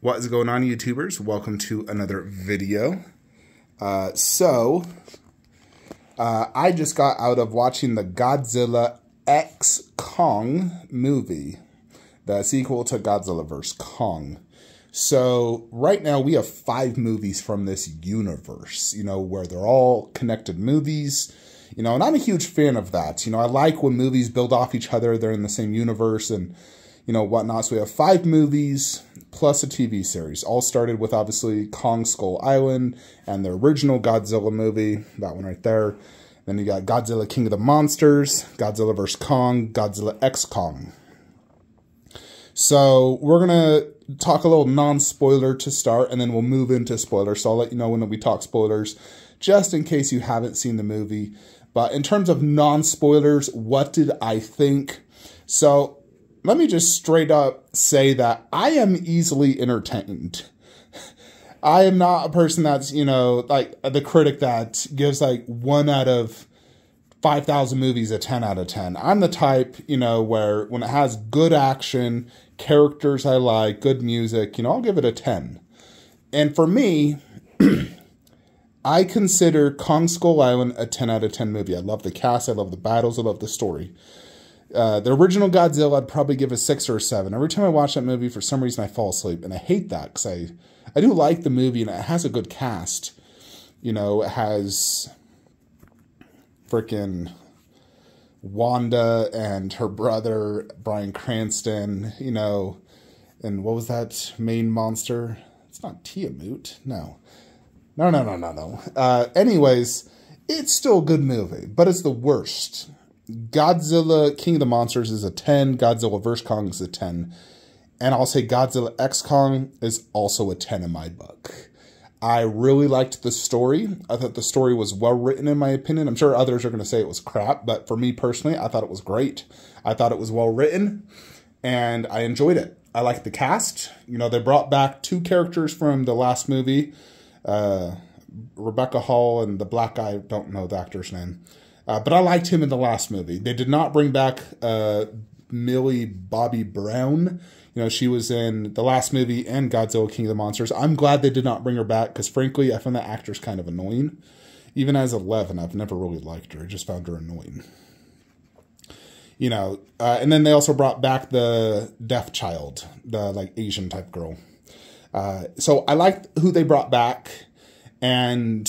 What is going on, YouTubers? Welcome to another video. I just got out of watching the Godzilla X Kong movie, the sequel to Godzilla vs. Kong. So right now we have 5 movies from this universe, where they're all connected movies, and I'm a huge fan of that. I like when movies build off each other, they're in the same universe and, whatnot. So we have 5 movies plus a TV series. All started with, obviously, Kong Skull Island and the original Godzilla movie, that one right there. Then you got Godzilla King of the Monsters, Godzilla vs. Kong, Godzilla X Kong. So we're going to talk a little non-spoiler to start, and then we'll move into spoilers. So I'll let you know when we talk spoilers, just in case you haven't seen the movie. But in terms of non-spoilers, what did I think? So let me just straight up say that I am easily entertained. I am not a person that's, like the critic that gives like 1 out of 5,000 movies a 10 out of 10. I'm the type, where when it has good action, characters I like, good music, I'll give it a 10. And for me, I consider Kong Skull Island a 10 out of 10 movie. I love the cast, I love the battles, I love the story. The original Godzilla, I'd probably give a 6 or a 7. Every time I watch that movie, for some reason, I fall asleep. And I hate that, because I do like the movie, and it has a good cast. It has freaking Wanda and her brother, Bryan Cranston, and what was that main monster? It's not Tiamat. No. Anyways, it's still a good movie, but it's the worst. Godzilla King of the Monsters is a 10. Godzilla vs. Kong is a 10. And I'll say Godzilla X Kong is also a 10 in my book. I really liked the story. I thought the story was well written, in my opinion. I'm sure others are going to say it was crap, but for me personally, I thought it was great. I thought it was well written, and I enjoyed it. I liked the cast. They brought back 2 characters from the last movie. Rebecca Hall and the black guy, don't know the actor's name. But I liked him in the last movie. They did not bring back Millie Bobby Brown. She was in the last movie and Godzilla King of the Monsters. I'm glad they did not bring her back, because frankly, I find that actress kind of annoying. Even as 11, I've never really liked her. I just found her annoying. And then they also brought back the deaf child, the Asian type girl. So I liked who they brought back, and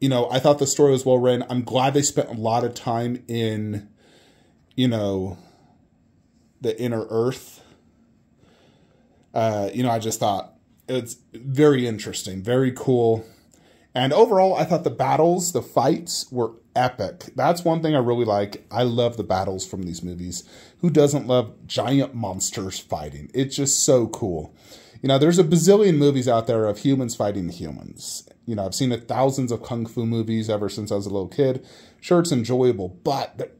I thought the story was well written. I'm glad they spent a lot of time in, the inner earth. I just thought it's very interesting, very cool. And overall, I thought the battles, the fights were epic. That's one thing I really like. I love the battles from these movies. Who doesn't love giant monsters fighting? It's just so cool. There's a bazillion movies out there of humans fighting humans. I've seen thousands of kung fu movies ever since I was a little kid. Sure, it's enjoyable, but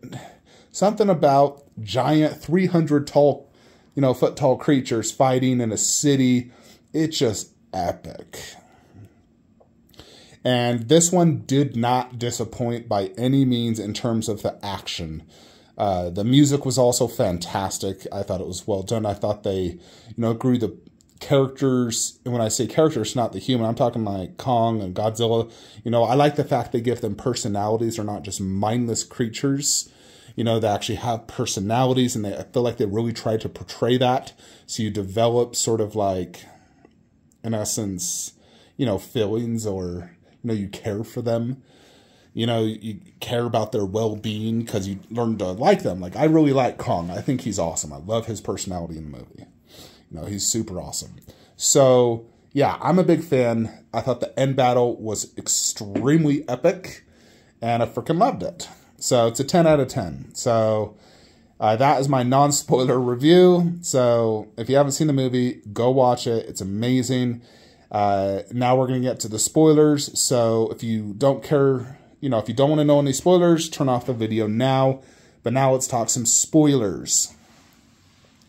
something about giant 300 foot tall creatures fighting in a city, it's just epic. And this one did not disappoint by any means in terms of the action. The music was also fantastic. I thought it was well done. I thought they, grew the characters, and when I say characters, not the human, I'm talking like Kong and Godzilla. I like the fact they give them personalities. They're not just mindless creatures. They actually have personalities, and I feel like they really try to portray that. So you develop sort of like, in essence, feelings, or, you care for them. You care about their well-being because you learn to like them. Like, I really like Kong. I think he's awesome. I love his personality in the movie. He's super awesome. So, yeah, I'm a big fan. I thought the end battle was extremely epic, and I freaking loved it. So, it's a 10 out of 10. So, that is my non-spoiler review. So, if you haven't seen the movie, go watch it. It's amazing. Now we're going to get to the spoilers. So, if you don't care, if you don't want to know any spoilers, turn off the video now. But now let's talk some spoilers.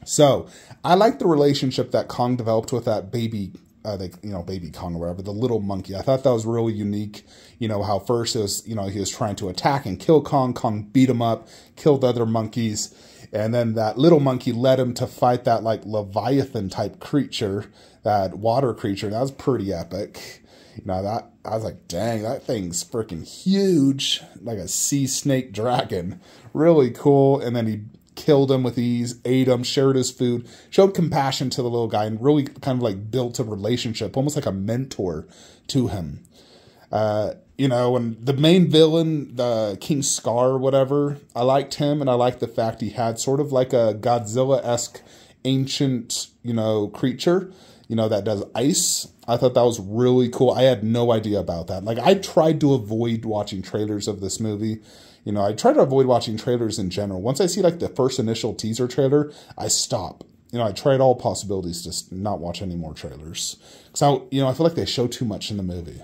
So, I like the relationship that Kong developed with that baby Baby Kong or whatever, the little monkey. I thought that was really unique. How first it was, he was trying to attack and kill Kong. Kong beat him up, killed other monkeys. And then that little monkey led him to fight that like Leviathan type creature, that water creature. That was pretty epic. That I was like, dang, that thing's freaking huge, like a sea snake dragon. Really cool. And then he killed him with ease, ate him, shared his food, showed compassion to the little guy, and really kind of like built a relationship, almost like a mentor to him. And the main villain, the King Scar or whatever, I liked him, and I liked the fact he had sort of like a Godzilla-esque ancient, creature, that does ice. I thought that was really cool. I had no idea about that. Like, I tried to avoid watching trailers of this movie. I try to avoid watching trailers in general. Once I see like the first initial teaser trailer, I stop. I tried all possibilities to not watch any more trailers. Because I feel like they show too much in the movie.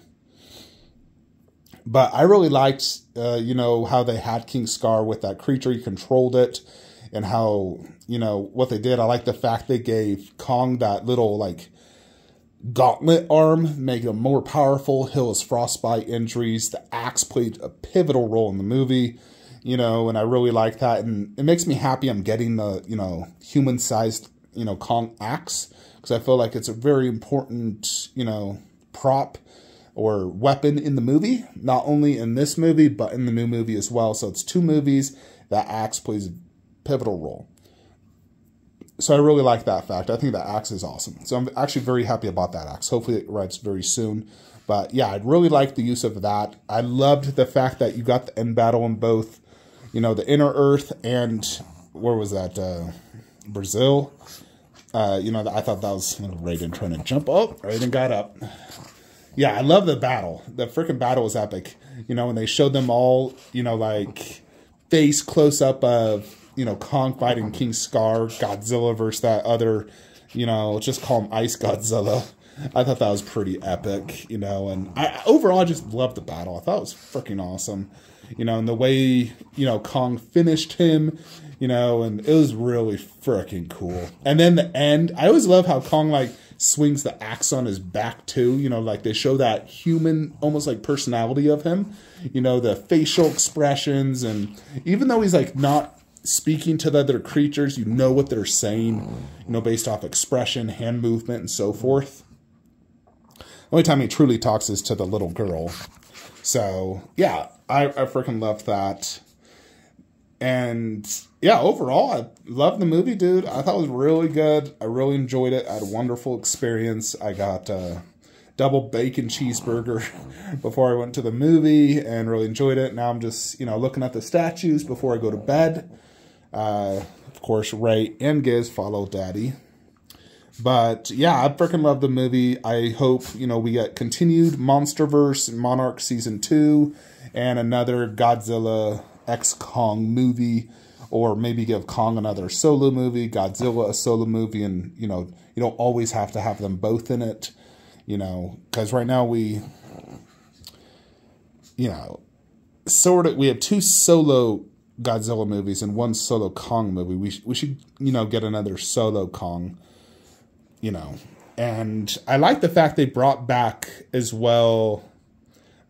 But I really liked, how they had King Scar with that creature. He controlled it. And how, what they did. I like the fact they gave Kong that little, like, gauntlet arm, make him more powerful, heal his frostbite injuries. The axe played a pivotal role in the movie, and I really like that. And it makes me happy I'm getting the, human-sized, Kong axe. Because I feel like it's a very important, prop or weapon in the movie. Not only in this movie, but in the new movie as well. So it's 2 movies. That axe plays a pivotal role. So I really like that fact. I think that axe is awesome. So I'm actually very happy about that axe. Hopefully it arrives very soon. But yeah, I'd really like the use of that. I loved the fact that you got the end battle in both, the Inner Earth and, where was that, Brazil. I thought that was Raiden trying to jump. Oh, Raiden got up. Yeah, I love the battle. The freaking battle was epic. When they showed them all, like face close up of, Kong fighting King Scar, Godzilla versus that other, just call him Ice Godzilla. I thought that was pretty epic, and I overall just loved the battle. I thought it was freaking awesome, and the way, Kong finished him, and it was really freaking cool. And then the end, I always love how Kong, like, swings the axe on his back too, like they show that human, almost like personality of him, the facial expressions, and even though he's like not speaking to the other creatures, what they're saying, based off expression, hand movement, and so forth. The only time he truly talks is to the little girl. So, yeah, I freaking loved that. And, yeah, overall, I loved the movie, dude. I thought it was really good. I really enjoyed it. I had a wonderful experience. I got a double bacon cheeseburger before I went to the movie and really enjoyed it. Now I'm just, looking at the statues before I go to bed. Of course, Ray and Giz follow Daddy. But, yeah, I freaking love the movie. I hope, we get continued Monsterverse Monarch Season 2 and another Godzilla X Kong movie. Or maybe give Kong another solo movie, Godzilla a solo movie, and, you don't always have to have them both in it. Because right now we have 2 solo Godzilla movies and 1 solo Kong movie. We should, get another solo Kong, And I like the fact they brought back as well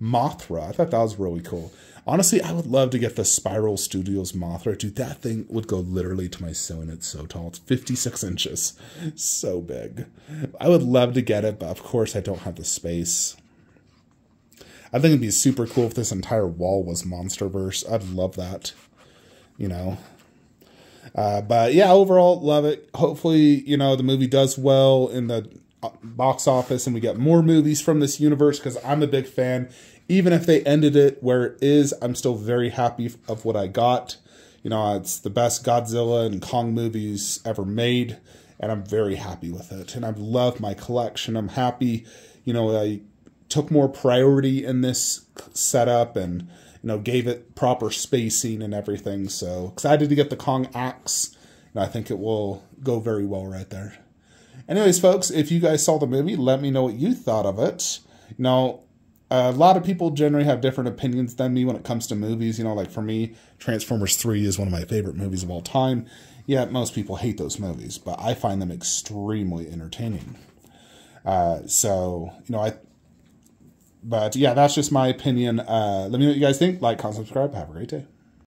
Mothra. I thought that was really cool. Honestly, I would love to get the Spiral Studios Mothra. Dude, that thing would go literally to my ceiling. It's so tall. It's 56 inches. So big. I would love to get it, but of course I don't have the space. I think it'd be super cool if this entire wall was Monsterverse. I'd love that. But yeah, overall, love it. Hopefully, the movie does well in the box office and we get more movies from this universe, because I'm a big fan. Even if they ended it where it is, I'm still very happy of what I got. It's the best Godzilla and Kong movies ever made, and I'm very happy with it. And I've loved my collection. I'm happy, I took more priority in this setup and, gave it proper spacing and everything. So excited to get the Kong axe, and I think it will go very well right there. Anyways, folks, if you guys saw the movie, let me know what you thought of it. A lot of people generally have different opinions than me when it comes to movies. Like for me, Transformers 3 is one of my favorite movies of all time. Yet most people hate those movies, but I find them extremely entertaining. So, you know, but yeah, that's just my opinion. Let me know what you guys think. Like, comment, subscribe. Have a great day.